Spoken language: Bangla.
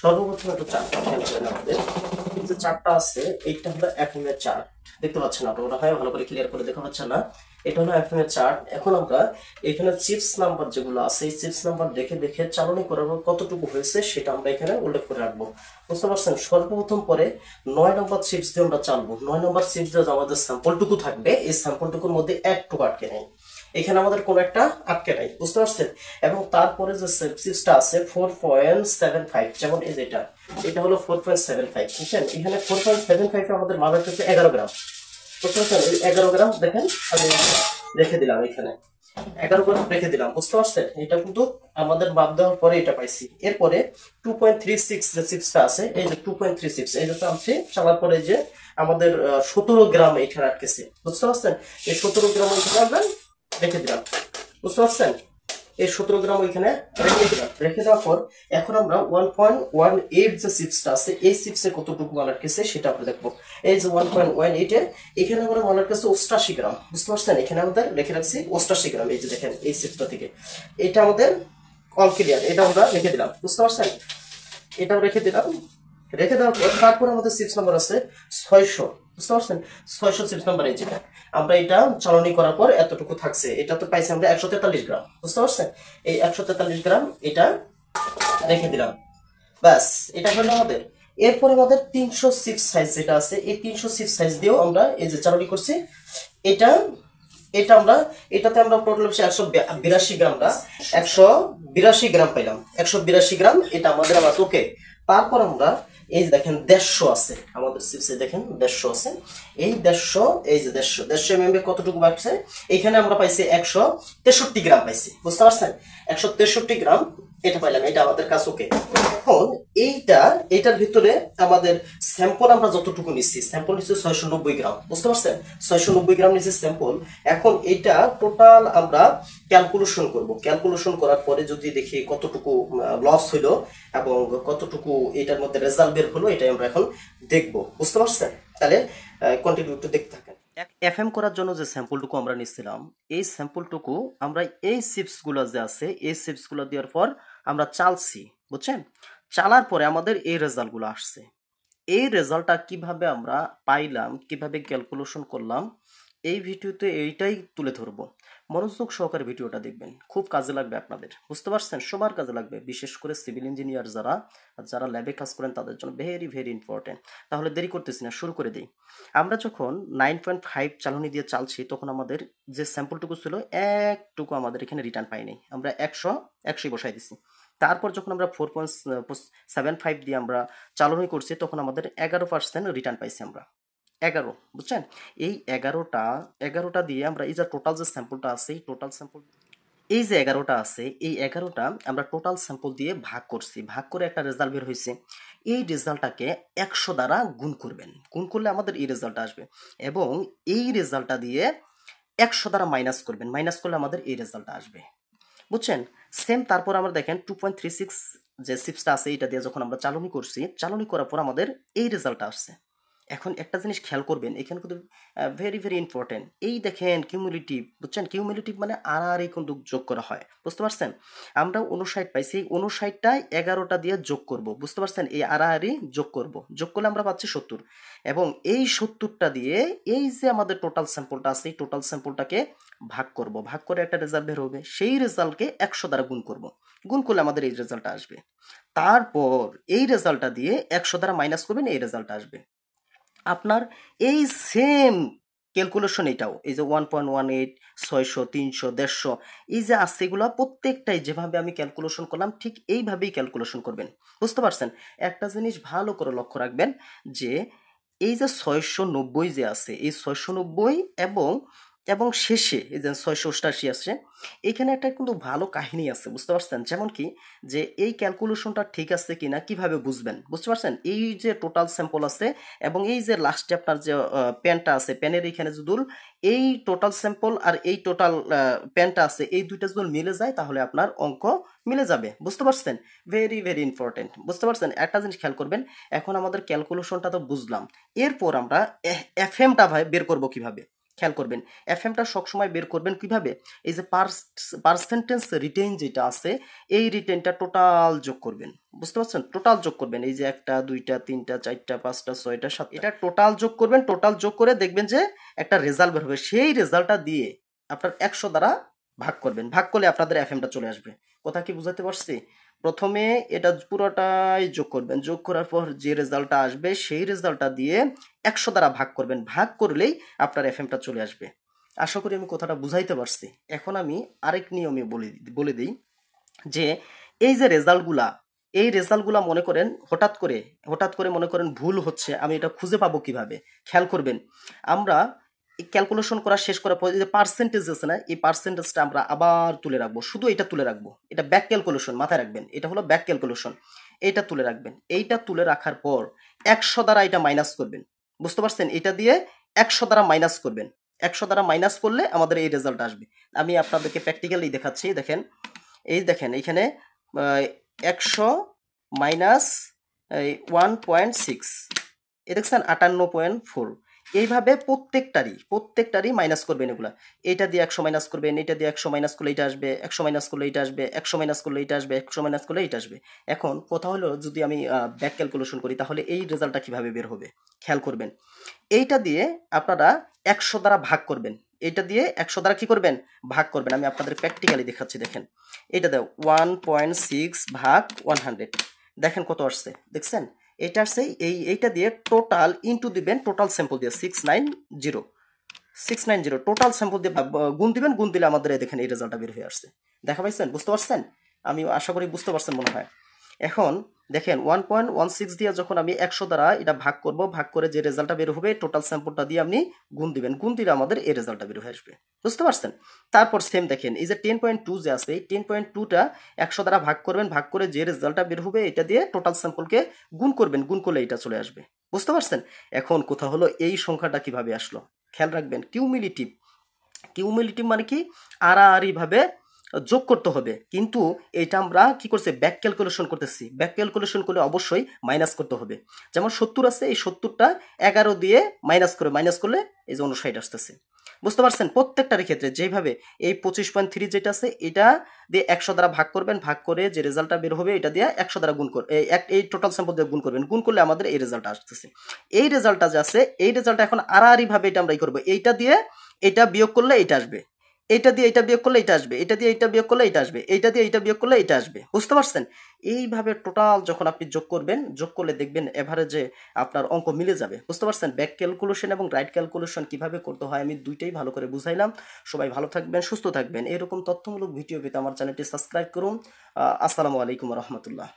সর্বপ্রথম একটা চার্ট খেয়াল করেন আমাদের এই যে চার্টটা আছে এইটা হলো এফএম এর চার্ট। দেখতে পাচ্ছেন আপনারা? ওটা হয় ভালো করে ক্লিয়ার করে দেখা হচ্ছে না। এটা হলো এফএম এর চার্ট। এখন আমরা এখানে চিপস নাম্বার যেগুলো আছে এই চিপস নাম্বার দেখে দেখে চালনী করার পর কতটুকু হয়েছে সেটা আমরা এখানে উল্লেখ করে রাখবো। বুঝতে পারছেন? সর্বপ্রথম পরে 9 নম্বর চিপস দিয়ে আমরা চালবো। 9 নম্বর চিপস দিয়ে আমাদের স্যাম্পলটুকু থাকবে, এই স্যাম্পলটুকুর মধ্যে একটুকু আটকে নেই, এখানে আমাদের কোনো একটা আটকে নাই। বুঝতে পারছেন? এবং তারপরে যে সিক্সটা আছে 4.75, যেমন এই যেটা, এটা হলো 4.75। বুঝছেন? এখানে 4.75 আমাদের মাল হচ্ছে 11 গ্রাম। বুঝতে পারছেন? এই 11 গ্রাম দেখেন আমি রেখে দিলাম এখানে, 11 গ্রাম রেখে দিলাম। বুঝতে পারছেন? এটা কিন্তু আমাদের মাপ দেওয়ার পরে এটা পাইছি। এরপরে 2.36 যে সিক্সটা আছে, এই যে 2.36 এই যে চালছি, চালার পরে যে আমাদের 17 গ্রাম এখানে আটকেছে। বুঝতে পারছেন? এই 17 গ্রাম এখানে রেখে দিলাম। বুঝতে পারছেন? এই 17 গ্রাম ওইখানে রেখে দিলাম। রেখে দেওয়ার পর এখন আমরা 1.18 যে চিপসটা আছে এই চিপসে কতটুকু মাল আটকেছে সেটা আমরা দেখবো। এই যে 1.18 এখানে আমরা মাল আটকেছে 88 গ্রাম। বুঝতে পারছেন? এখানে আমাদের রেখে রাখছি 88 গ্রাম। এই যে দেখেন এই চিপসটা থেকে এটা আমাদের অল ক্লিয়ার, এটা আমরা রেখে দিলাম। বুঝতে পারছেন? এটাও রেখে দিলাম। রেখে দেওয়ার পর তারপর আমাদের চিপস নাম্বার আছে 600। বুঝতে পারছেন? 600 চিপস নাম্বার এই যেটা আমরা এটা চালনী করার পর এতটুকু থাকছে, এটা তো পাইছি আমরা 143 গ্রাম। বুঝতে পারছেন? এই 143 গ্রাম এটা রেখে দিলাম। ব্যাস, এটা হলো আমাদের। এরপর আমাদের 306 সাইজ যেটা আছে এই 306 সাইজ দিয়েও আমরা এই যে চালনী করছি। এটা এটা আমরা এটাতে আমরা টোটাল 182 গ্রাম, 182 গ্রাম পাইলাম। 182 গ্রাম এটা আমাদের আবার ওকে। তারপর আমরা এই যে দেখেন 150 আছে আমাদের চিপসে, দেখেন 150 আছে। এই 150, এই যে 150 এমএম কতটুকু বাড়ছে, এখানে আমরা পাইছি 163 গ্রাম পাইছি। বুঝতে পারছেন? 163 গ্রাম এটা পাইলাম, এটা আমাদের কাছে ওকে। এখন এইটার ভিতরে আমাদের স্যাম্পল আমরা যতটুকু নিচ্ছি, স্যাম্পল নিচ্ছি 690 গ্রাম। বুঝতে পারছেন? 690 গ্রাম নিচ্ছি স্যাম্পল। এখন এইটা টোটাল আমরা ক্যালকুলেশন করব। ক্যালকুলেশন করার পরে যদি দেখি কতটুকু লস হইলো এবং কতটুকু এটার মধ্যে রেজাল্ট বের হলো, এটাই আমরা এখন দেখব। বুঝতে পারছেন? তাহলে কন্টিনিউ একটু দেখতে থাকেন। এফএম করার জন্য যে স্যাম্পলটুকু আমরা নিচ্ছিলাম এই স্যাম্পলটুকু আমরা এই চিপসগুলো যে আছে এই চিপসগুলো দেওয়ার পর আমরা চালছি। বুঝছেন? চালার পরে আমাদের এই রেজাল্টগুলো আসছে। এই রেজাল্টটা কিভাবে আমরা পাইলাম, কিভাবে ক্যালকুলেশন করলাম, এই ভিডিওতে এইটাই তুলে ধরবো। মনোযোগ সহকারে ভিডিওটা দেখবেন, খুব কাজে লাগবে আপনাদের। বুঝতে পারছেন? সবার কাজে লাগবে, বিশেষ করে সিভিল ইঞ্জিনিয়ার যারা ল্যাবে কাজ করেন তাদের জন্য ভেরি ভেরি ইম্পর্টেন্ট। তাহলে দেরি করতেছি না, শুরু করে দিই। আমরা যখন 9.5 চালনী দিয়ে চালছি তখন আমাদের যে স্যাম্পলটুকু ছিল একটুকু আমাদের এখানে রিটার্ন পাইনি, আমরা 100 বসাই দিছি। তারপর যখন আমরা 4.75 দিয়ে আমরা চালনী করছি তখন আমাদের 11% রিটার্ন পাইছি আমরা। 11, বুঝছেন? এই 11টা দিয়ে আমরা এই যে টোটাল যে স্যাম্পলটা আছে এই টোটাল স্যাম্পল, এই যে 11টা আছে এই 11টা আমরা টোটাল স্যাম্পল দিয়ে ভাগ করছি, ভাগ করে একটা রেজাল্ট বের হয়েছে। এই রেজাল্টটাকে 100 দ্বারা গুণ করবেন, গুণ করলে আমাদের এই রেজাল্টটা আসবে এবং এই রেজাল্টটা দিয়ে 100 দ্বারা মাইনাস করবেন, মাইনাস করলে আমাদের এই রেজাল্টটা আসবে। বুঝছেন? সেম তারপর আমরা দেখেন 2.36 যে চিপসটা আছে এটা দিয়ে যখন আমরা চালনী করছি, চালনী করার পর আমাদের এই রেজাল্টটা আসছে। এখন একটা জিনিস খেয়াল করবেন, এখানে কিন্তু ভেরি ভেরি ইম্পর্টেন্ট। এই দেখেন কিউমুলেটিভ। বুঝছেন? কিউমুলেটিভ মানে আর কিন্তু যোগ করা হয়। বুঝতে পারছেন? আমরা 59 পাইছি, এই 59টায় 11টা দিয়ে যোগ করব। বুঝতে পারছেন? এই আর যোগ করব, যোগ করলে আমরা পাচ্ছি 70 এবং এই 70টা দিয়ে এই যে আমাদের টোটাল স্যাম্পলটা আছে এই টোটাল স্যাম্পলটাকে ভাগ করব, ভাগ করে একটা রেজাল্ট বের হবে। সেই রেজাল্টকে 100 দ্বারা গুণ করব, গুণ করলে আমাদের এই রেজাল্টটা আসবে। তারপর এই রেজাল্টটা দিয়ে 100 দ্বারা মাইনাস করবেন, এই রেজাল্টটা আসবে আপনার। এই সেম ক্যালকুলেশন এটাও, এই যে 1.18, 600, 300, 150 এই যে আছে এগুলো প্রত্যেকটাই যেভাবে আমি ক্যালকুলেশন করলাম ঠিক এইভাবেই ক্যালকুলেশন করবেন। বুঝতে পারছেন? একটা জিনিস ভালো করে লক্ষ্য রাখবেন যে এই যে 690 যে আছে এই 690 এবং এবং শেষে এই যে 688 আছে, এখানে একটা কিন্তু ভালো কাহিনী আছে। বুঝতে পারছেন? যেমন কি যে এই ক্যালকুলেশনটা ঠিক আছে কিনা কিভাবে বুঝবেন? বুঝতে পারছেন? এই যে টোটাল স্যাম্পল আছে এবং এই যে লাস্টে আপনার যে প্যানটা আছে, প্যানের এইখানে যদি এই টোটাল স্যাম্পল আর এই টোটাল প্যানটা আছে এই দুইটা যদি মিলে যায় তাহলে আপনার অঙ্ক মিলে যাবে। বুঝতে পারছেন? Very very important. বুঝতে পারছেন? একটা জিনিস খেয়াল করবেন, এখন আমাদের ক্যালকুলেশনটা তো বুঝলাম, এরপর আমরা এফএমটা বের করব কিভাবে। খেয়াল করবেন এফএমটা সবসময় বের করবেন কিভাবে, এই যে পার্সেন্টেজ রিটেইন যেটা আছে এই রিটেইনটা টোটাল যোগ করবেন, বুঝতে পারছেন, টোটাল যোগ করবেন, এই যে 1টা 2টা 3টা 4টা 5টা 6টা 7টা, এটা টোটাল যোগ করবেন, টোটাল যোগ করে দেখবেন যে একটা রেজাল্ট বের হবে, সেই রেজাল্টটা দিয়ে আপনার 100 দ্বারা ভাগ করবেন, ভাগ করলে আপনাদের এফএমটা চলে আসবে। কথা কি বুঝাতে পারছি? প্রথমে এটা পুরোটাই যোগ করবেন, যোগ করার পর যে রেজাল্টটা আসবে সেই রেজাল্টটা দিয়ে 100 দ্বারা ভাগ করবেন, ভাগ করলেই আপনার এফএমটা চলে আসবে। আশা করি আমি কথাটা বুঝাইতে পারছি। এখন আমি আরেক নিয়মে বলে দিই যে এই যে রেজাল্টগুলা, এই রেজাল্টগুলা মনে করেন হঠাৎ করে মনে করেন ভুল হচ্ছে, আমি এটা খুঁজে পাবো কিভাবে? খেয়াল করবেন, আমরা ক্যালকুলেশন করা শেষ করার পর যে পার্সেন্টেজ আছে না, এই পার্সেন্টেজটা আমরা আবার তুলে রাখবো, শুধু এটা তুলে রাখবো, এটা ব্যাক ক্যালকুলেশন, মাথায় রাখবেন এটা হলো ব্যাক ক্যালকুলেশন, এইটা তুলে রাখবেন। এইটা তুলে রাখার পর 100 দ্বারা এটা মাইনাস করবেন, বুঝতে পারছেন, এটা দিয়ে 100 দ্বারা মাইনাস করবেন, 100 দ্বারা মাইনাস করলে আমাদের এই রেজাল্ট আসবে। আমি আপনাদেরকে প্র্যাকটিক্যালি দেখাচ্ছি, দেখেন এই দেখেন এইখানে 100 মাইনাস 1.6, এ দেখছেন 58.4, এইভাবে প্রত্যেকটারই মাইনাস করবেন এগুলা, এইটা দিয়ে 100 মাইনাস করবেন, এইটা দিয়ে 100 মাইনাস করলে এটা আসবে, 100 মাইনাস করলে এটা আসবে, 100 মাইনাস করলে এটা আসবে, 100 মাইনাস করলে এটা আসবে। এখন কথা হলো যদি আমি ব্যাক ক্যালকুলেশন করি তাহলে এই রেজাল্টটা কিভাবে বের হবে? খেয়াল করবেন, এইটা দিয়ে আপনারা 100 দ্বারা ভাগ করবেন, এইটা দিয়ে 100 দ্বারা কি করবেন? ভাগ করবেন। আমি আপনাদের প্র্যাকটিক্যালি দেখাচ্ছি, দেখেন এটা দাও 1.6 ভাগ 100, দেখেন কত আসছে, দেখছেন এটা আসছে, এইটা দিয়ে টোটাল ইনটু দিবেন, টোটাল স্যাম্পল দিয়ে 690 টোটাল স্যাম্পল দিয়ে গুণ দিবেন, গুণ দিলে আমাদের দেখেন এই রেজাল্টটা বের হয়ে আসছে। দেখা পাইছেন? বুঝতে পারছেন? আমি আশা করি বুঝতে পারছেন মনে হয়। এখন দেখেন 1.16 দিয়ে যখন আমি 100 দ্বারা এটা ভাগ করব, ভাগ করে যে রেজাল্টটা বের হবে টোটাল স্যাম্পলটা দিয়ে আপনি গুণ দিবেন, গুণ দিলে আমাদের এই রেজাল্টটা বের হয়ে আসবে, বুঝতে পারছেন? তারপর সেম দেখেন এই যে 10.2 যে আছে, এই 10.2টা 100 দ্বারা ভাগ করবেন, ভাগ করে যে রেজাল্টটা বের হবে এটা দিয়ে টোটাল স্যাম্পলকে গুণ করবেন, গুণ করলে এটা চলে আসবে, বুঝতে পারছেন? এখন কথা হলো এই সংখ্যাটা কিভাবে আসলো? খেয়াল রাখবেন কিউমুলেটিভ মানে কি, আড়াআড়ি ভাবে যোগ করতে হবে, কিন্তু এটা আমরা কি করছি, ব্যাক ক্যালকুলেশন করতেছি, ব্যাক ক্যালকুলেশন করলে অবশ্যই মাইনাস করতে হবে। যেমন 70 আছে, এই 70টা 11 দিয়ে মাইনাস করলে এই যে 59 আসতেছে, বুঝতে পারছেন? প্রত্যেকটার ক্ষেত্রে যেভাবে এই 25.3 যেটা আছে এটা দিয়ে 100 দ্বারা ভাগ করবেন, ভাগ করে যে রেজাল্টটা বের হবে এটা দিয়ে 100 দ্বারা গুণ করবেন, এই টোটাল স্যাম্পল দিয়ে গুণ করবেন, গুণ করলে আমাদের এই রেজাল্টটা আসতেছে। এই রেজাল্টটা যে আছে এই রেজাল্টটা এখন আড়াআড়ি ভাবে এটা আমরা করবো, এইটা দিয়ে এটা বিয়োগ করলে এটা আসবে, এইটা দিয়ে এটা বিয়োগ করলে এটা আসবে, এটা দিয়ে এটা বিয়োগ করলে এটা আসবে, এইটা দিয়ে এটা বিয়োগ করলে এটা আসবে, বুঝতে পারছেন? এইভাবে টোটাল যখন আপনি যোগ করবেন, যোগ করলে দেখবেন এভারেজে আপনার অঙ্ক মিলে যাবে, বুঝতে পারছেন? ব্যাক ক্যালকুলেশন এবং রাইট ক্যালকুলেশন কিভাবে করতে হয় আমি দুইটাই ভালো করে বুঝাইলাম। সবাই ভালো থাকবেন, সুস্থ থাকবেন। এরকম তথ্যমূলক ভিডিও পেতে আমার চ্যানেলটি সাবস্ক্রাইব করুন। আসসালামু আলাইকুম রহমতুল্লাহ।